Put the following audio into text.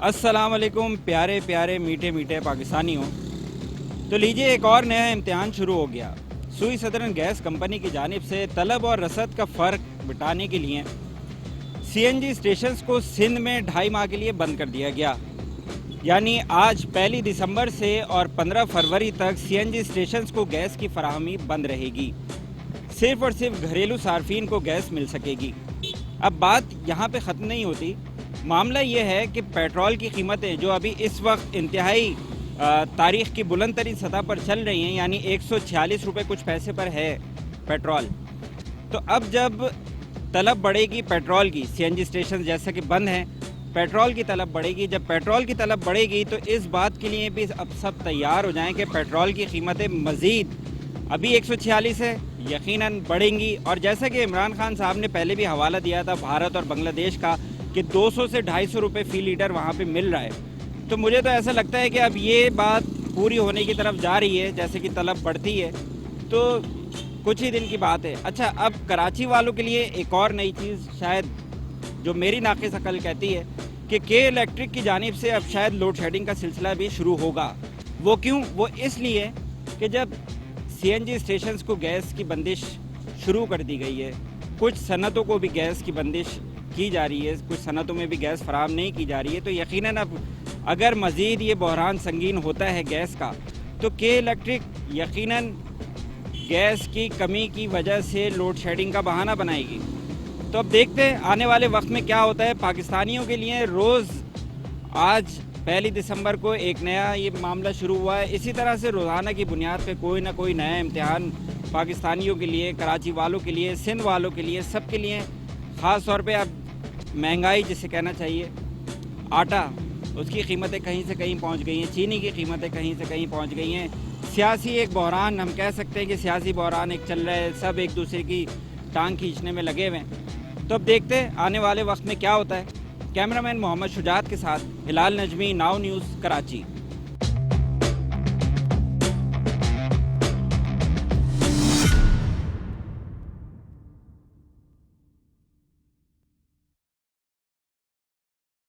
अस्सलाम वालेकुम प्यारे प्यारे मीठे मीठे पाकिस्तानियों। तो लीजिए, एक और नया इम्तिहान शुरू हो गया। सुई सदरन गैस कंपनी की जानिब से तलब और रसद का फ़र्क मिटाने के लिए सीएनजी स्टेशंस को सिंध में 2.5 माह के लिए बंद कर दिया गया। यानी आज 1 दिसंबर से और 15 फरवरी तक सीएनजी स्टेशंस को गैस की फराहमी बंद रहेगी। सिर्फ़ और सिर्फ घरेलू सार्फिन को गैस मिल सकेगी। अब बात यहाँ पे ख़त्म नहीं होती। मामला ये है कि पेट्रोल की कीमतें जो अभी इस वक्त इंतहाई तारीख़ की बुलंद तरीन सतह पर चल रही हैं, यानी 146 रुपये कुछ पैसे पर है पेट्रोल। तो अब जब तलब बढ़ेगी पेट्रोल की, सीएनजी स्टेशन जैसा कि बंद हैं, पेट्रोल की तलब बढ़ेगी। जब पेट्रोल की तलब बढ़ेगी तो इस बात के लिए भी अब सब तैयार हो जाएं कि पेट्रोल की कीमतें मज़ीद, अभी 146 है, यकीनन बढ़ेंगी। और जैसा कि इमरान खान साहब ने पहले भी हवाला दिया था भारत और बांग्लादेश का कि 200 से 250 रुपये फ़ी लीटर वहाँ पे मिल रहा है, तो मुझे तो ऐसा लगता है कि अब ये बात पूरी होने की तरफ जा रही है। जैसे कि तलब बढ़ती है तो कुछ ही दिन की बात है। अच्छा, अब कराची वालों के लिए एक और नई चीज़ शायद जो मेरी नाक़िस अकल कहती है कि के इलेक्ट्रिक की जानिब से अब शायद लोड शेडिंग का सिलसिला भी शुरू होगा। वो क्यों? वो इसलिए कि जब सीएनजी स्टेशंस को गैस की बंदिश शुरू कर दी गई है, कुछ सनतों को भी गैस की बंदिश की जा रही है, कुछ सनतों में भी गैस फराहम नहीं की जा रही है, तो यकीनन अब अगर मज़ीद ये बहरान संगीन होता है गैस का, तो के इलेक्ट्रिक यकीनन गैस की कमी की वजह से लोड शेडिंग का बहाना बनाएगी। तो अब देखते हैं आने वाले वक्त में क्या होता है। पाकिस्तानियों के लिए रोज़ आज 1 दिसंबर को एक नया ये मामला शुरू हुआ है। इसी तरह से रोज़ाना की बुनियाद पे कोई ना कोई नया इम्तिहान पाकिस्तानियों के लिए, कराची वालों के लिए, सिंध वालों के लिए, सब के लिए। ख़ास तौर पे अब महंगाई जिसे कहना चाहिए, आटा, उसकी कीमतें कहीं से कहीं पहुंच गई हैं, चीनी की कीमतें कहीं से कहीं पहुंच गई हैं। सियासी एक बहरान, हम कह सकते हैं कि सियासी बहरान एक चल रहा है, सब एक दूसरे की टांग खींचने में लगे हुए हैं। तो अब देखते हैं आने वाले वक्त में क्या होता है। कैमरामैन मोहम्मद शुजात के साथ हिलाल नजमी, नाउ न्यूज़, कराची।